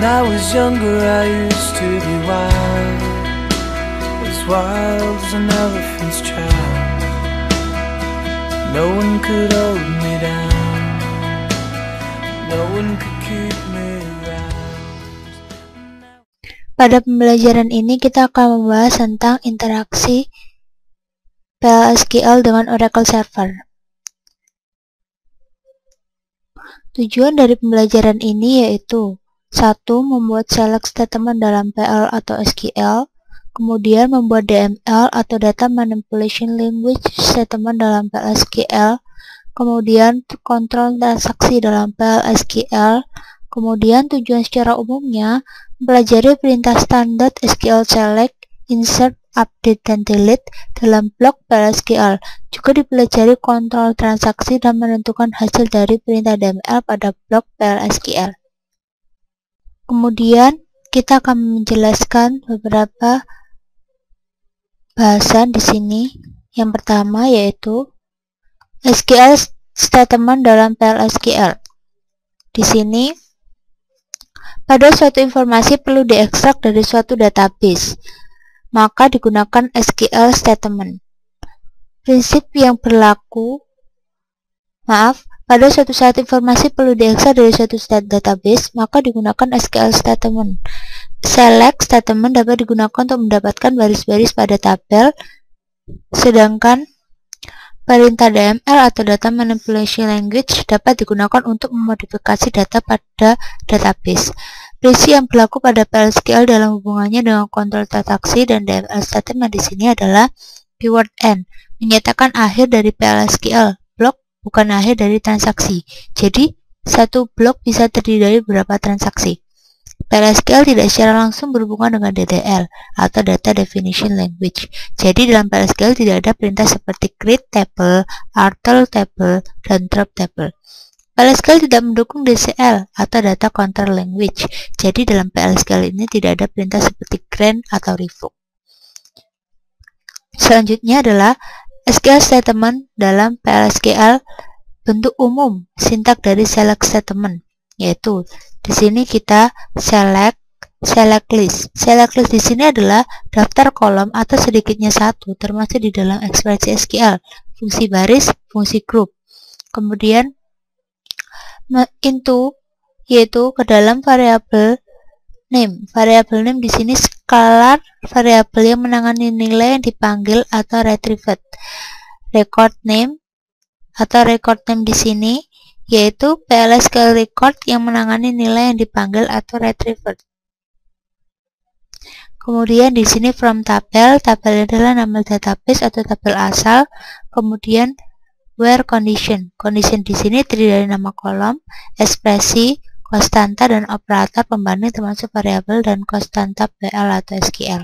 I was younger, I used to be wild as an elephant's child. No one could hold me down, no one could keep me around. Pada pembelajaran ini kita akan membahas tentang interaksi PL/SQL dengan Oracle Server. Tujuan dari pembelajaran ini yaitu 1. Membuat select statement dalam PL atau SQL, kemudian membuat DML atau Data Manipulation Language statement dalam PL/SQL, kemudian kontrol transaksi dalam PL/SQL, kemudian tujuan secara umumnya mempelajari perintah standar SQL select, insert, update, dan delete dalam blok PL/SQL. Juga dipelajari kontrol transaksi dan menentukan hasil dari perintah DML pada blok PL/SQL. Kemudian kita akan menjelaskan beberapa bahasan di sini. Yang pertama yaitu SQL statement dalam PL/SQL. Di sini pada suatu informasi perlu diekstrak dari suatu database, maka digunakan SQL statement. Prinsip yang berlaku, pada suatu saat informasi perlu diekstrak dari suatu database, maka digunakan SQL statement. Select statement dapat digunakan untuk mendapatkan baris-baris pada tabel, sedangkan perintah DML atau Data Manipulation Language dapat digunakan untuk memodifikasi data pada database. Prinsip yang berlaku pada PL/SQL dalam hubungannya dengan kontrol transaksi dan DML statement di sini adalah keyword end, menyatakan akhir dari PL/SQL blok, bukan akhir dari transaksi. Jadi, satu blok bisa terdiri dari beberapa transaksi. PL/SQL tidak secara langsung berhubungan dengan DDL atau Data Definition Language. Jadi, dalam PL/SQL tidak ada perintah seperti create table, alter table, dan drop table. PL/SQL tidak mendukung DCL atau Data Control Language. Jadi, dalam PL/SQL ini tidak ada perintah seperti grant atau revoke. Selanjutnya adalah SQL statement dalam PL/SQL bentuk umum sintak dari select statement, yaitu di sini kita select list. Select list di sini adalah daftar kolom atau sedikitnya satu, termasuk di dalam ekspresi SQL, fungsi baris, fungsi group. Kemudian into yaitu ke dalam variabel name. Variabel name di sini scalar variabel yang menangani nilai yang dipanggil atau retrieved. Record name di sini yaitu PL/SQL record yang menangani nilai yang dipanggil atau retrieved. Kemudian di sini from tabel adalah nama database atau tabel asal. Kemudian where condition di sini terdiri dari nama kolom, ekspresi, konstanta, dan operator pembanding termasuk variabel dan konstanta PL atau SQL.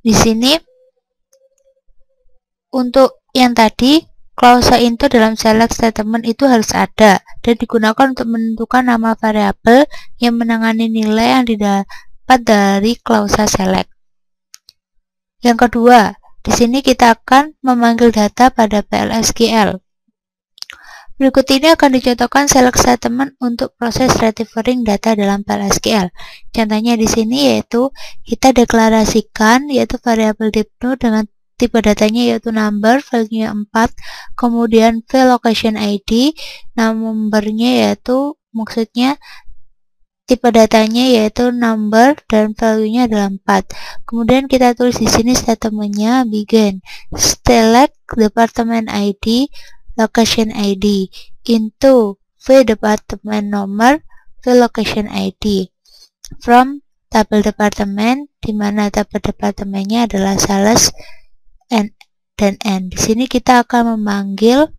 Di sini untuk yang tadi, klausa into dalam select statement itu harus ada dan digunakan untuk menentukan nama variabel yang menangani nilai yang didapat dari klausa select. Yang kedua, di sini kita akan memanggil data pada PL/SQL. Berikut ini akan dicontohkan select statement untuk proses retrieving data dalam PL/SQL. Contohnya di sini yaitu kita deklarasikan yaitu variabel dipno dengan tipe datanya yaitu number, value-nya 4, kemudian vLocation ID, numbernya yaitu maksudnya tipe datanya yaitu number dan value-nya adalah 4. Kemudian kita tulis di sini statementnya begin select department ID, location ID into vDepartment number, vLocation ID from tabel departemen, di mana tabel departemennya adalah sales dan N. Di sini kita akan memanggil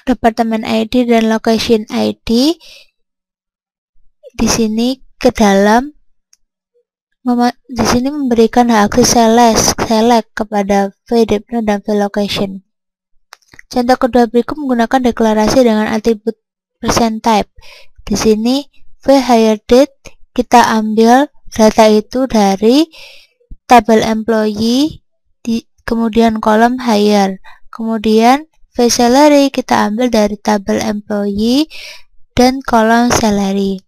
departemen ID dan location ID di sini ke dalam di sini memberikan hak akses select kepada vDepno dan vLocation. Contoh kedua berikut menggunakan deklarasi dengan atribut %type. Di sini vHiredate kita ambil data itu dari tabel employee, kemudian kolom hire, kemudian V salary kita ambil dari tabel employee dan kolom salary.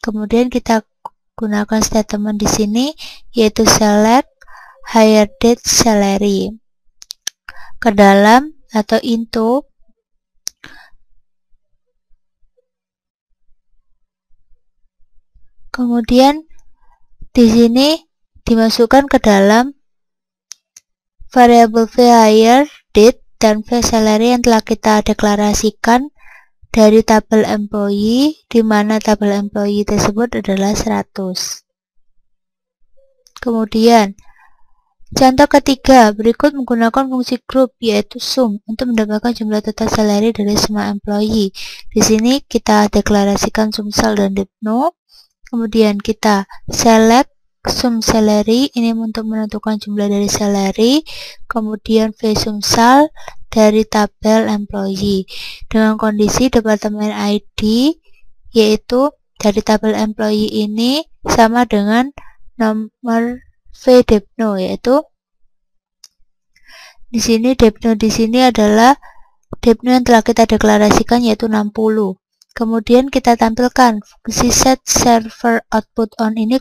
Kemudian kita gunakan statement di sini, yaitu select hire date salary ke dalam atau into kemudian di sini dimasukkan ke dalam variabel V hire date dan V salary yang telah kita deklarasikan dari tabel employee, di mana tabel employee tersebut adalah 100. Kemudian contoh ketiga, berikut menggunakan fungsi group yaitu sum untuk mendapatkan jumlah total salary dari semua employee. Di sini kita deklarasikan sum sal dan depno. Kemudian kita select sum salary ini untuk menentukan jumlah dari salary, kemudian V sum sal dari tabel employee dengan kondisi departemen ID yaitu dari tabel employee ini sama dengan nomor V depno, yaitu di sini depno di sini adalah depno yang telah kita deklarasikan yaitu 60. Kemudian kita tampilkan fungsi set server output on ini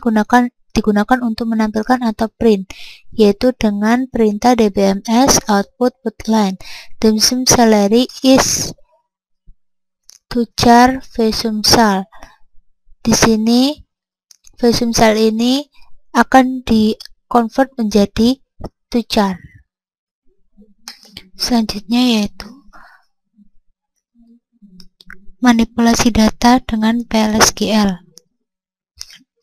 digunakan untuk menampilkan atau print, yaitu dengan perintah dbms output put line. The sum salary is to char V sum sal. Di sini V sum sal ini akan di convert menjadi to char. Selanjutnya yaitu manipulasi data dengan PLSQL.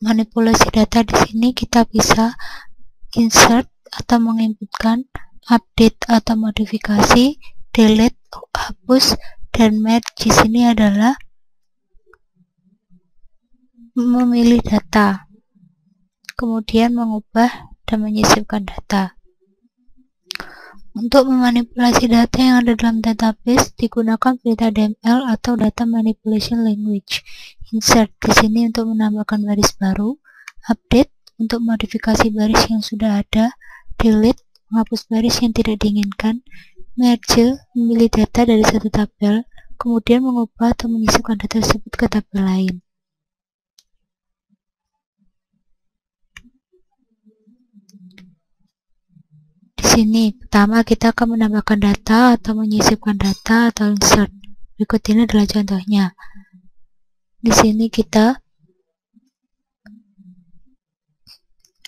Manipulasi data di sini kita bisa insert atau menginputkan, update atau modifikasi, delete, hapus, dan merge di sini adalah memilih data, kemudian mengubah dan menyisipkan data. Untuk memanipulasi data yang ada dalam database digunakan perintah DML atau Data Manipulation Language. Insert di sini untuk menambahkan baris baru, update untuk modifikasi baris yang sudah ada, delete menghapus baris yang tidak diinginkan, merge memilih data dari satu tabel, kemudian mengubah atau menyisipkan data tersebut ke tabel lain. Di sini pertama kita akan menambahkan data atau menyisipkan data atau insert. Berikut ini adalah contohnya. Di sini kita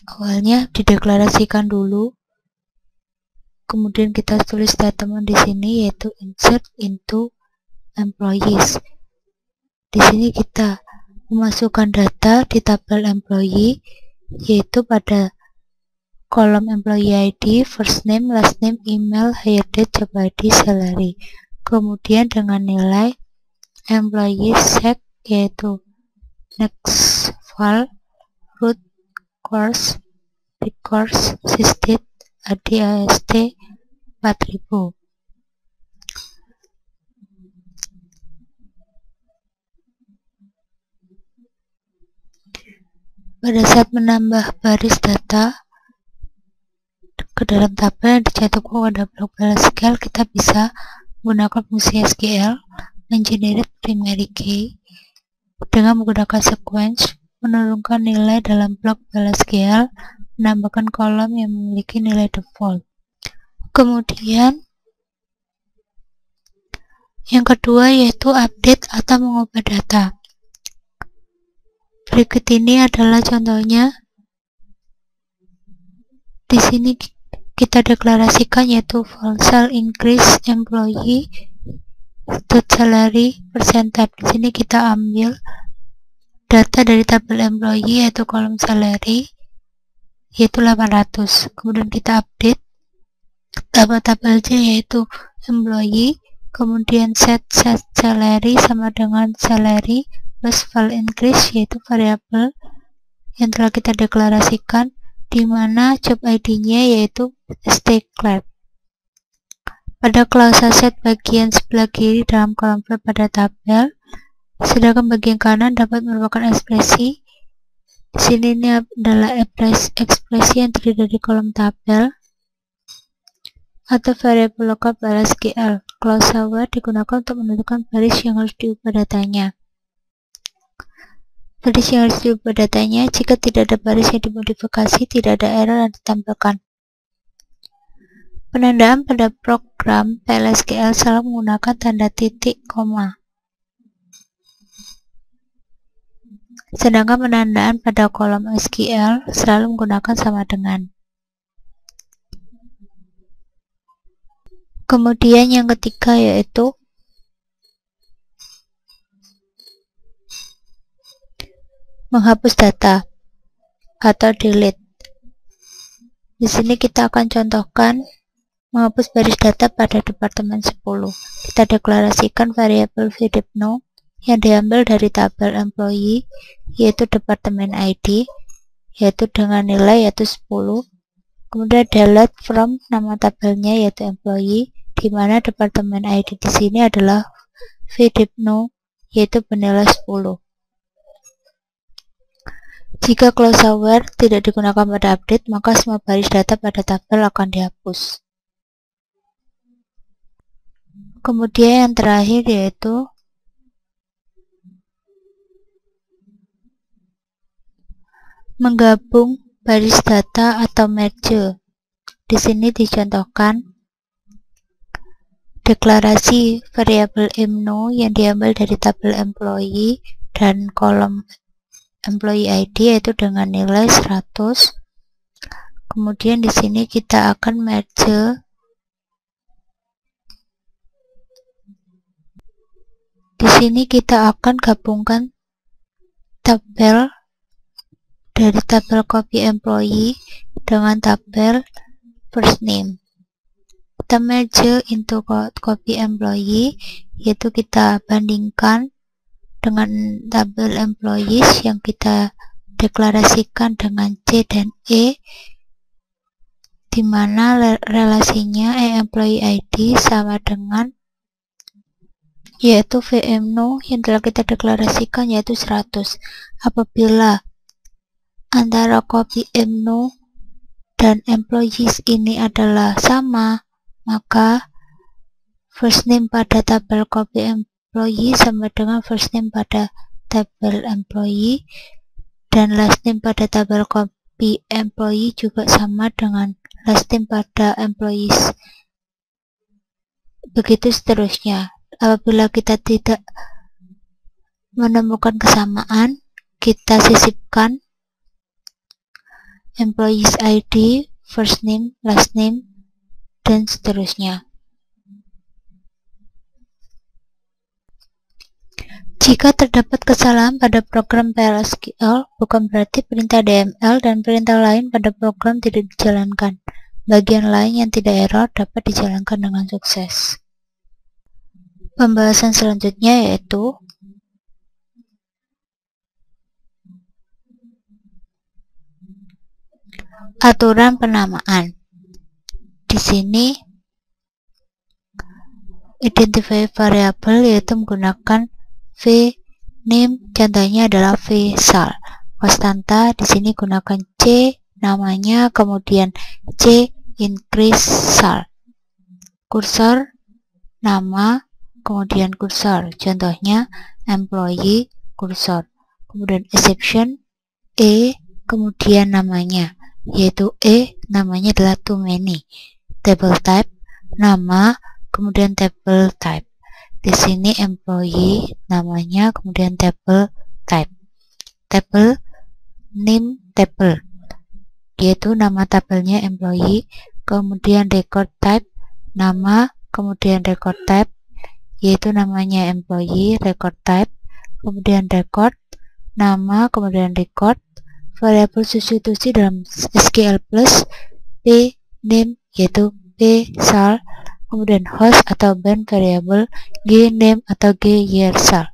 awalnya dideklarasikan dulu, kemudian kita tulis statement di sini yaitu insert into employees. Di sini kita memasukkan data di tabel employee yaitu pada kolom employee ID, first name, last name, email, hire date, job ID, salary. Kemudian dengan nilai employee sec yaitu next file, root, course, course, sysdate, ADAST 4000. Pada saat menambah baris data ke dalam tabel yang dicantumkan pada blok PLSQL, kita bisa menggunakan fungsi SQL mengenerate primary key dengan menggunakan sequence, menurunkan nilai dalam blok PLSQL, menambahkan kolom yang memiliki nilai default. Kemudian yang kedua yaitu update atau mengubah data. Berikut ini adalah contohnya. Di sini kita deklarasikan yaitu full increase employee salary percentage. Di sini kita ambil data dari tabel employee yaitu kolom salary yaitu 800. Kemudian kita update tabel J yaitu employee, kemudian set salary sama dengan salary plus full increase yaitu variabel yang telah kita deklarasikan, di mana job ID-nya yaitu stclap. Pada klausa set bagian sebelah kiri dalam kolom file pada tabel, sedangkan bagian kanan dapat merupakan ekspresi. Di sini ini adalah ekspresi yang terdiri dari kolom tabel atau variabel lokal PLSQL. Clause where digunakan untuk menentukan baris yang harus diubah datanya. Baris yang harus diubah datanya, jika tidak ada baris yang dimodifikasi, tidak ada error yang ditampilkan. Penandaan pada program PLSQL selalu menggunakan tanda titik koma. Sedangkan penandaan pada kolom SQL selalu menggunakan sama dengan. Kemudian yang ketiga yaitu menghapus data atau delete. Di sini kita akan contohkan menghapus baris data pada departemen 10. Kita deklarasikan variabel vdipno yang diambil dari tabel employee yaitu departemen ID yaitu dengan nilai yaitu 10. Kemudian delete from nama tabelnya yaitu employee, di mana departemen ID di sini adalah vdipno yaitu bernilai 10. Jika clause where tidak digunakan pada update, maka semua baris data pada tabel akan dihapus. Kemudian yang terakhir yaitu menggabung baris data atau merge. Di sini dicontohkan deklarasi variabel imno yang diambil dari tabel employee dan kolom employee ID yaitu dengan nilai 100. Kemudian di sini kita akan merge di sini kita akan gabungkan tabel dari tabel copy employee dengan tabel first name. Kita merge into copy employee yaitu kita bandingkan dengan tabel employees yang kita deklarasikan dengan C dan E, di mana relasinya employee ID sama dengan yaitu vmno yang telah kita deklarasikan yaitu 100. Apabila antara copy imno dan employees ini adalah sama, maka first name pada tabel copy employee sama dengan first name pada tabel employee, dan last name pada tabel copy employee juga sama dengan last name pada employees. Begitu seterusnya. Apabila kita tidak menemukan kesamaan, kita sisipkan employees ID, first name, last name, dan seterusnya. Jika terdapat kesalahan pada program PLSQL, bukan berarti perintah DML dan perintah lain pada program tidak dijalankan. Bagian lain yang tidak error dapat dijalankan dengan sukses. Pembahasan selanjutnya yaitu aturan penamaan. Di sini identify variable yaitu menggunakan vName, contohnya adalah vsal. Konstanta di sini gunakan C namanya, kemudian C increase sal. Kursor nama, kemudian kursor, contohnya employee kursor. Kemudian exception E, kemudian namanya yaitu E, namanya adalah too many. Table type nama, kemudian table type. Di sini employee namanya, kemudian table type. Table name table yaitu nama tabelnya employee, kemudian record type nama, kemudian record type yaitu namanya employee, record type, kemudian record nama, kemudian record. Variabel substitusi dalam SQL plus p name yaitu p sal, kemudian host atau band variabel g name atau g year sal.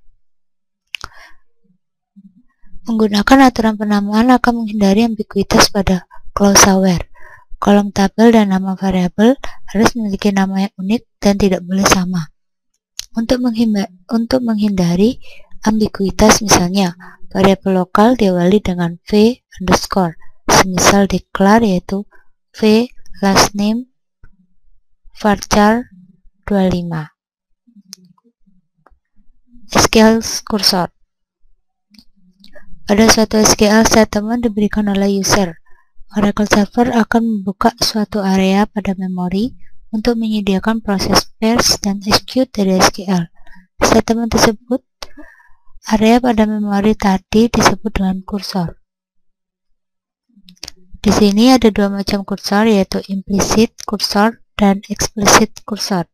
Menggunakan aturan penamaan akan menghindari ambiguitas pada clause where. Kolom tabel dan nama variabel harus memiliki nama yang unik dan tidak boleh sama. Untuk menghindari ambiguitas, misalnya variabel lokal diawali dengan v underscore, semisal declare yaitu v last name varchar 25. SQL cursor. Pada suatu SQL statement diberikan oleh user, Oracle Server akan membuka suatu area pada memori untuk menyediakan proses parse dan execute dari SQL. Statement tersebut, area pada memori tadi disebut dengan kursor. Di sini ada dua macam kursor, yaitu implicit kursor dan explicit kursor.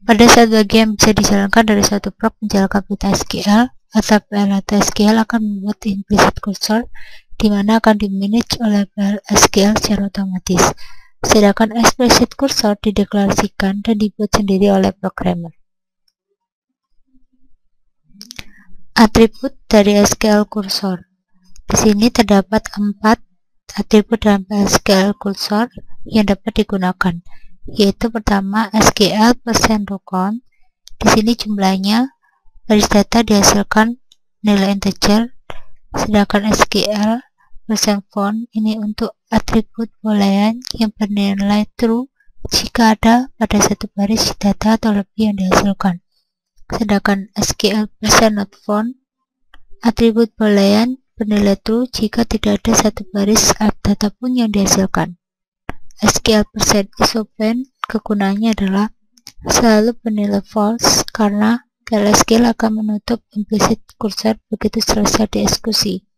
Pada saat bagian bisa dijalankan dari suatu prog menjalankan perintah SQL, atau PL atau SQL akan membuat implicit kursor, di mana akan dimanage oleh PL SQL secara otomatis. Sedangkan explicit kursor dideklarasikan dan dibuat sendiri oleh programmer. Atribut dari SQL cursor. Di sini terdapat 4 atribut dalam SQL cursor yang dapat digunakan, yaitu pertama SQL %rocon. Di sini jumlahnya baris data dihasilkan nilai integer, sedangkan SQL %font ini untuk atribut boolean yang bernilai true jika ada pada satu baris data atau lebih yang dihasilkan. Sedangkan SQL %notFont atribut boolean bernilai true jika tidak ada satu baris data pun yang dihasilkan. SQL %isopen kegunaannya adalah selalu bernilai false karena PL/SQL akan menutup implicit kursor begitu selesai dieksekusi.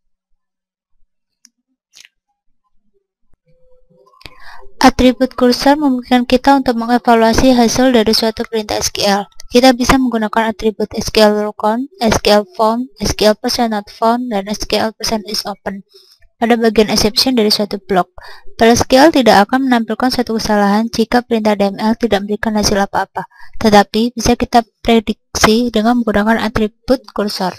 Atribut kursor memungkinkan kita untuk mengevaluasi hasil dari suatu perintah SQL. Kita bisa menggunakan atribut SQL_rocon, SQL_font, SQL %notFont, dan SQL %isopen pada bagian exception dari suatu blok. PL/SQL tidak akan menampilkan suatu kesalahan jika perintah DML tidak memberikan hasil apa-apa, tetapi bisa kita prediksi dengan menggunakan atribut kursor.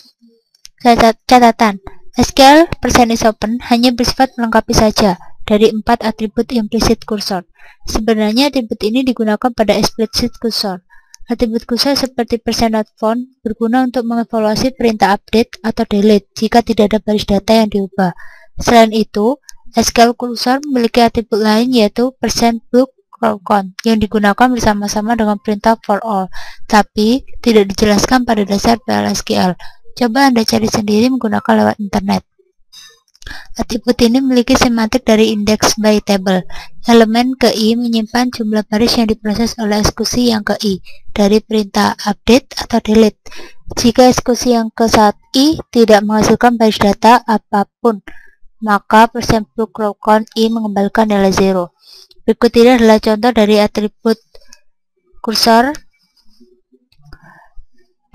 Catatan, SQL %isopen hanya bersifat melengkapi saja dari 4 atribut implicit kursor. Sebenarnya atribut ini digunakan pada explicit kursor. Atribut kursor seperti %notFont berguna untuk mengevaluasi perintah update atau delete jika tidak ada baris data yang diubah. Selain itu, SQL kursor memiliki atribut lain yaitu %bookRocon yang digunakan bersama-sama dengan perintah for all, tapi tidak dijelaskan pada dasar PL/SQL. Coba Anda cari sendiri menggunakan lewat internet. Atribut ini memiliki semantik dari index by table. Elemen ke i menyimpan jumlah baris yang diproses oleh eksekusi yang ke i dari perintah update atau delete. Jika eksekusi yang ke saat i tidak menghasilkan baris data apapun, maka %bookRocon i mengembalikan nilai 0. Berikut ini adalah contoh dari atribut kursor.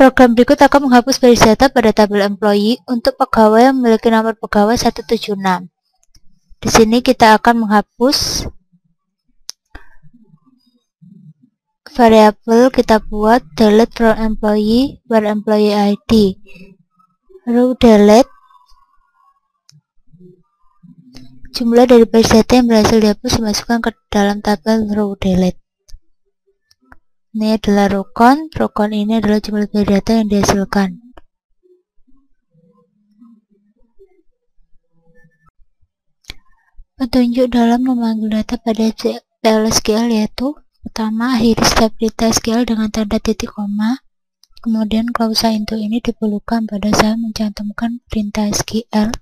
Program berikut akan menghapus baris data pada tabel employee untuk pegawai yang memiliki nomor pegawai 176. Di sini kita akan menghapus variabel, kita buat delete from employee where employee ID, lalu delete jumlah dari baris data yang berhasil dihapus dimasukkan ke dalam tabel row delete. Ini adalah rocon ini adalah jumlah baris data yang dihasilkan. Petunjuk dalam memanggil data pada PL/SQL yaitu pertama, akhiri setiap perintah SQL dengan tanda titik koma. Kemudian klausa into ini diperlukan pada saat mencantumkan perintah SQL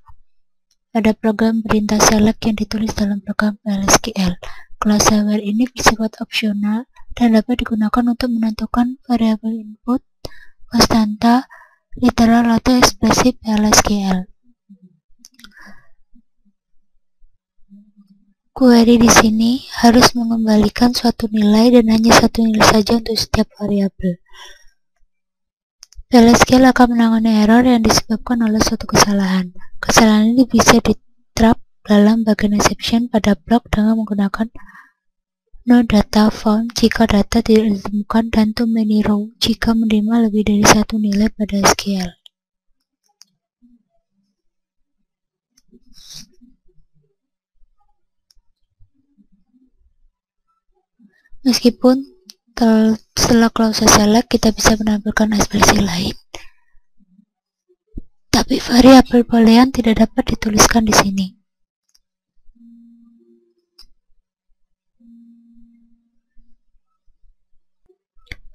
pada program perintah select yang ditulis dalam program PL/SQL. Klausa where ini bersifat opsional dan dapat digunakan untuk menentukan variabel input, konstanta, literal atau ekspresi PL/SQL. Query di sini harus mengembalikan suatu nilai dan hanya satu nilai saja untuk setiap variabel. PL/SQL akan menangani error yang disebabkan oleh suatu kesalahan. Kesalahan ini bisa diterap dalam bagian exception pada blok dengan menggunakan no data found jika data tidak ditemukan dan too many row jika menerima lebih dari satu nilai pada SQL. Meskipun setelah klausa select kita bisa menampilkan ekspresi lain, tapi variabel boolean tidak dapat dituliskan di sini.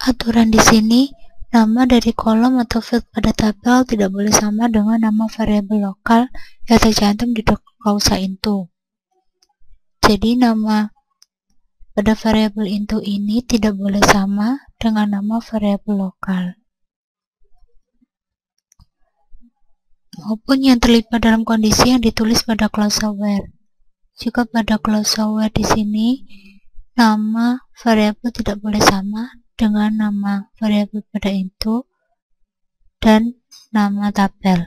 Aturan di sini, nama dari kolom atau field pada tabel tidak boleh sama dengan nama variabel lokal yang tercantum di klausa into. Jadi nama pada variabel into ini tidak boleh sama dengan nama variabel lokal, maupun yang terlibat dalam kondisi yang ditulis pada klausa where. Jika pada klausa where di sini nama variabel tidak boleh sama dengan nama variabel pada into dan nama tabel.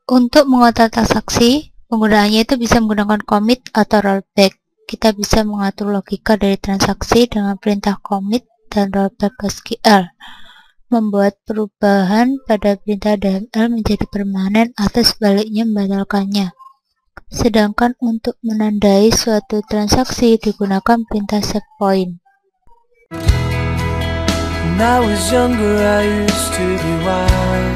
Untuk mengotak transaksi, penggunaannya itu bisa menggunakan commit atau rollback. Kita bisa mengatur logika dari transaksi dengan perintah commit dan rollback SQL, membuat perubahan pada perintah DML menjadi permanen atau sebaliknya membatalkannya. Sedangkan untuk menandai suatu transaksi digunakan perintah setPoint. When I was younger, I used to be wild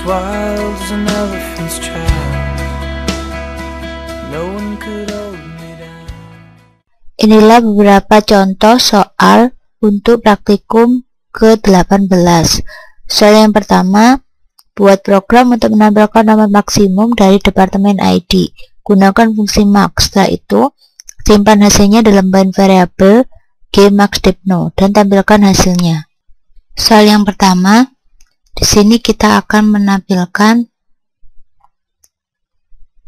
as an elephant's child. No one could hold me down. Inilah beberapa contoh soal untuk praktikum ke-18. Soal yang pertama, buat program untuk menampilkan nomor maksimum dari departemen ID. Gunakan fungsi max. Setelah itu, simpan hasilnya dalam bahan variabel gmaxDepNo dan tampilkan hasilnya. Soal yang pertama, di sini kita akan menampilkan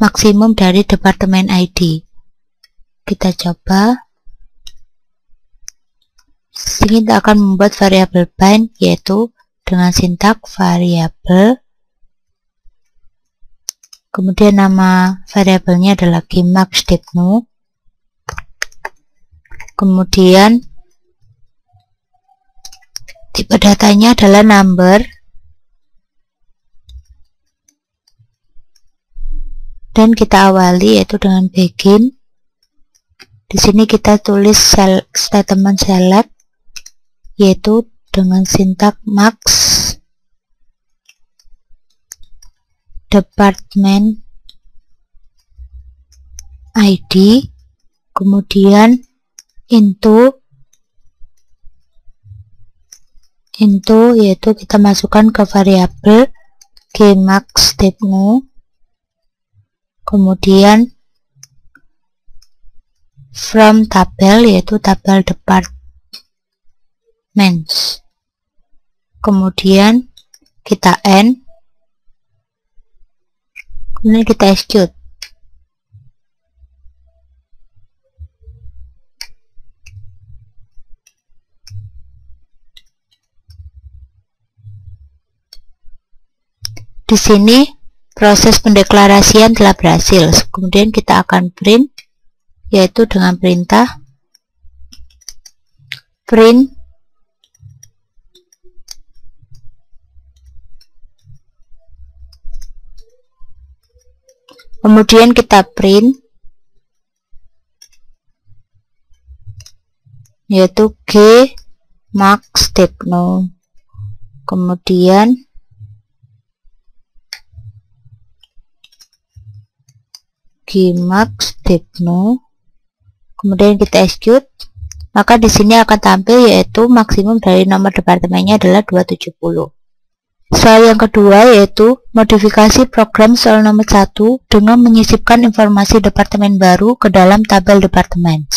maksimum dari departemen ID. Kita coba. Di sini kita akan membuat variabel bind, yaitu dengan sintak variabel, kemudian nama variabelnya adalah gmaxDepNo, kemudian tipe datanya adalah number, dan kita awali yaitu dengan begin. Di sini kita tulis statement select, yaitu dengan sintak max department ID, kemudian into yaitu kita masukkan ke variabel gmaxDepNo, kemudian from tabel yaitu tabel departments, kemudian kita end, kemudian kita execute. Di sini proses pendeklarasian telah berhasil. Kemudian kita akan print, yaitu dengan perintah print kemudian kita print yaitu gmaxDepNo, kemudian gmaxDepNo, kemudian kita execute, maka di sini akan tampil yaitu maksimum dari nomor departemennya adalah 270. Soal yang kedua yaitu modifikasi program soal nomor 1 dengan menyisipkan informasi departemen baru ke dalam tabel departemen.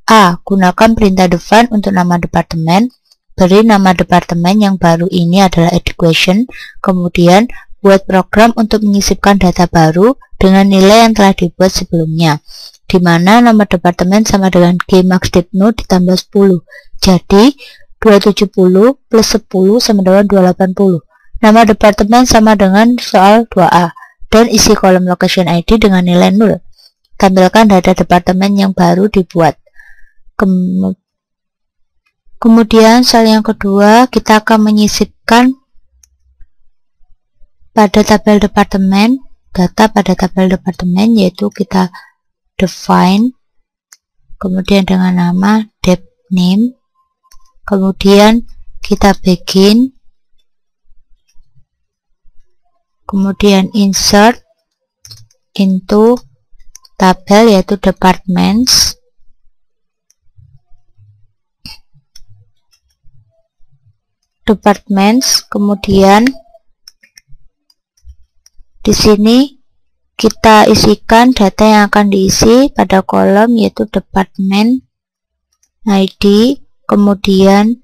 A. Gunakan perintah define untuk nama departemen. Beri nama departemen yang baru ini adalah education. Kemudian buat program untuk menyisipkan data baru dengan nilai yang telah dibuat sebelumnya, di mana nomor departemen sama dengan gmaxDepNo ditambah 10. Jadi 270 plus 10 sama dengan 280. Nama departemen sama dengan soal 2A, dan isi kolom location ID dengan nilai 0. Tampilkan data departemen yang baru dibuat. Kemudian soal yang kedua, kita akan menyisipkan pada tabel departemen, data pada tabel departemen, yaitu kita define, kemudian dengan nama depName, kemudian kita begin, kemudian insert into tabel yaitu departments, departments, kemudian di sini kita isikan data yang akan diisi pada kolom, yaitu department ID, kemudian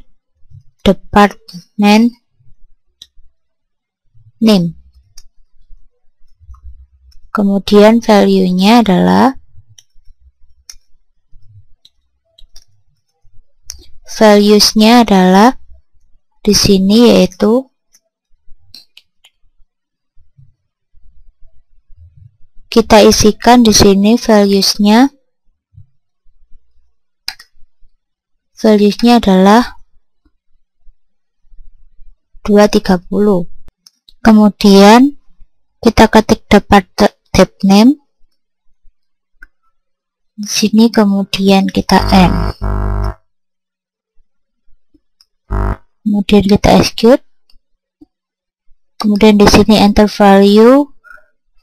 department name. Kemudian value-nya adalah values-nya adalah di sini, yaitu kita isikan di sini values-nya adalah 230. Kemudian kita ketik department name di sini, kemudian kita end. Kemudian kita execute. Kemudian di sini enter value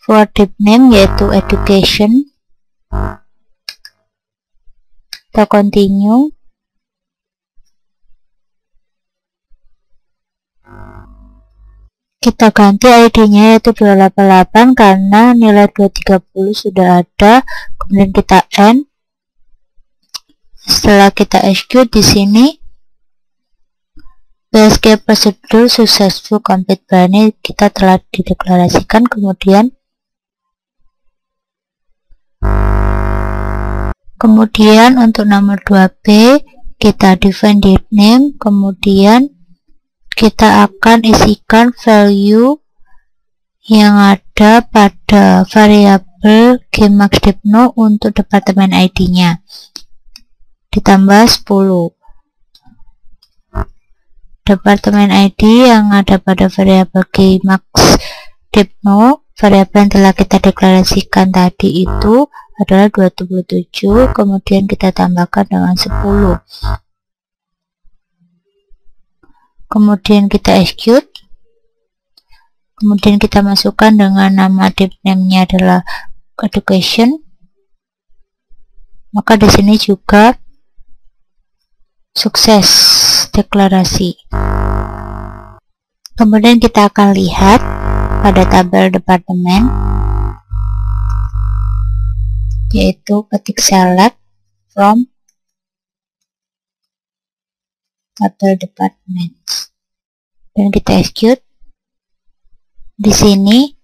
for deep name, yaitu education. Kita continue. Kita ganti ID-nya yaitu 288 karena nilai 230 sudah ada. Kemudian kita end. Setelah kita execute di sini, escape procedure successful complete, ini kita telah dideklarasikan. Kemudian untuk nomor 2B kita define deep name, kemudian kita akan isikan value yang ada pada variabel gmax_deepno untuk departemen ID-nya ditambah 10. Departemen ID yang ada pada variabel gmax_deepno, variabel yang telah kita deklarasikan tadi itu adalah 27, kemudian kita tambahkan dengan 10. Kemudian kita execute. Kemudian kita masukkan dengan nama deep name-nya adalah education. Maka di sini juga sukses deklarasi. Kemudian kita akan lihat pada tabel departemen, yaitu ketik select from tabel departments dan kita execute. Di sini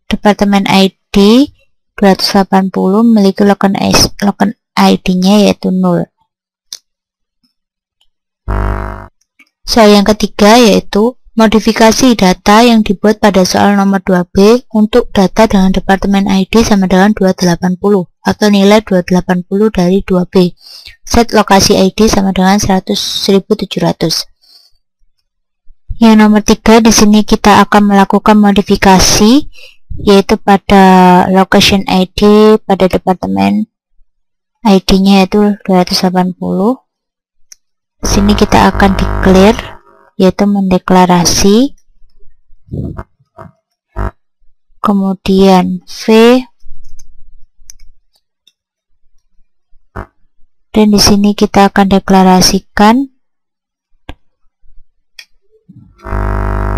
departemen ID 280 memiliki login ID-nya yaitu 0. Soal yang ketiga yaitu modifikasi data yang dibuat pada soal nomor 2B untuk data dengan departemen ID sama dengan 280 atau nilai 280 dari 2B. Set lokasi ID sama dengan 100.700. Yang nomor 3 di sini kita akan melakukan modifikasi yaitu pada location ID pada departemen ID-nya yaitu 280. Di sini kita akan declare yaitu mendeklarasi, kemudian V, dan di sini kita akan deklarasikan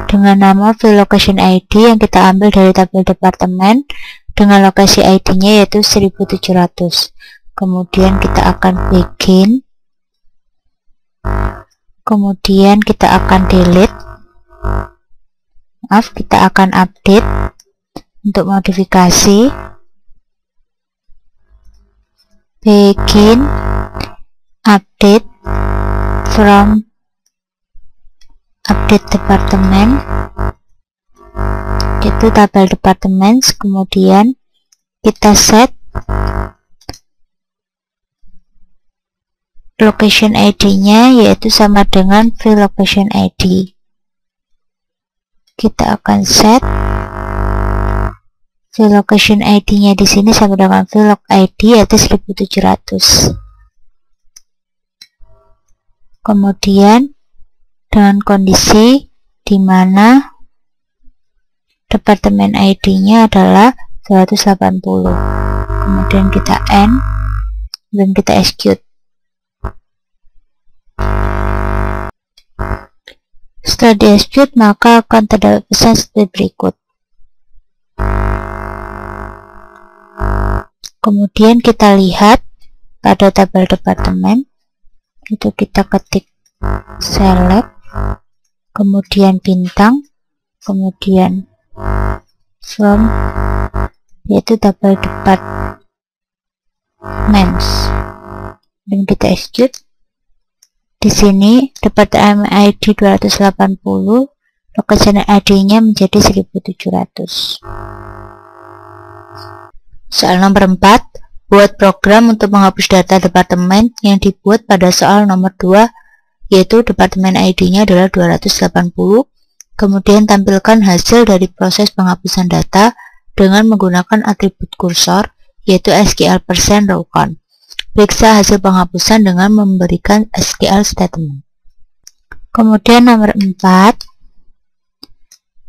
dengan nama vLocation ID yang kita ambil dari tabel departemen dengan lokasi ID-nya yaitu 1700. Kemudian kita akan begin, kemudian kita akan delete, kita akan update untuk modifikasi, begin update from update departemen, itu tabel departemen. Kemudian kita set location ID-nya yaitu sama dengan vLocation ID. Kita akan set vLocation ID-nya di sini sama dengan vlog ID yaitu 1700. Kemudian dengan kondisi di mana departemen ID-nya adalah 280. Kemudian kita end dan kita execute. Setelah di execute, maka akan terdapat pesan seperti berikut. Kemudian kita lihat pada tabel departemen, itu kita ketik select, kemudian bintang, kemudian from, yaitu tabel departments, dan kita execute. Di sini departemen ID 280, location ID-nya menjadi 1700. Soal nomor 4, buat program untuk menghapus data departemen yang dibuat pada soal nomor 2, yaitu departemen ID-nya adalah 280. Kemudian tampilkan hasil dari proses penghapusan data dengan menggunakan atribut kursor, yaitu SQL%rowCount. Periksa hasil penghapusan dengan memberikan SQL statement. Kemudian nomor 4,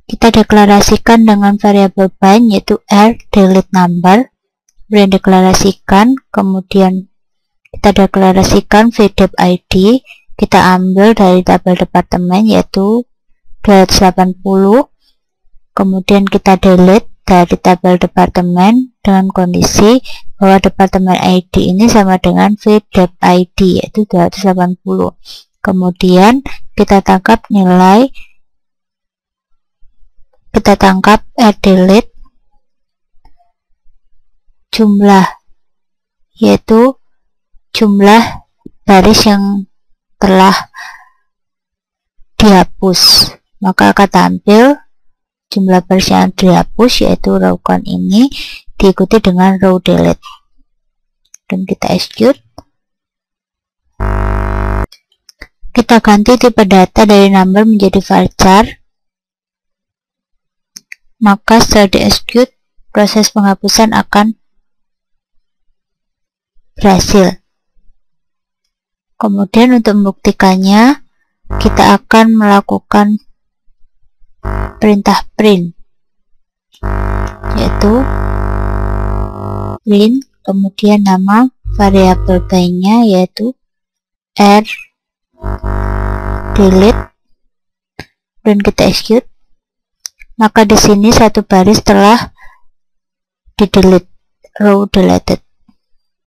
kita deklarasikan dengan variabel bind, yaitu r_delete_number. Kemudian deklarasikan, kemudian kita deklarasikan VDEP_ID, kita ambil dari tabel departemen yaitu 280, kemudian kita delete dari tabel departemen dengan kondisi bahwa departemen ID ini sama dengan VDEP_ID yaitu 280. Kemudian kita tangkap nilai, kita tangkap delete jumlah, yaitu jumlah baris yang telah dihapus, maka akan tampil jumlah baris yang dihapus yaitu row count ini diikuti dengan row delete, dan kita execute. Kita ganti tipe data dari number menjadi varchar, maka setelah di execute proses penghapusan akan berhasil. Kemudian untuk membuktikannya, kita akan melakukan perintah print, yaitu print, kemudian nama variabel bind-nya yaitu r_delete, dan kita execute. Maka di sini satu baris telah di delete, row deleted.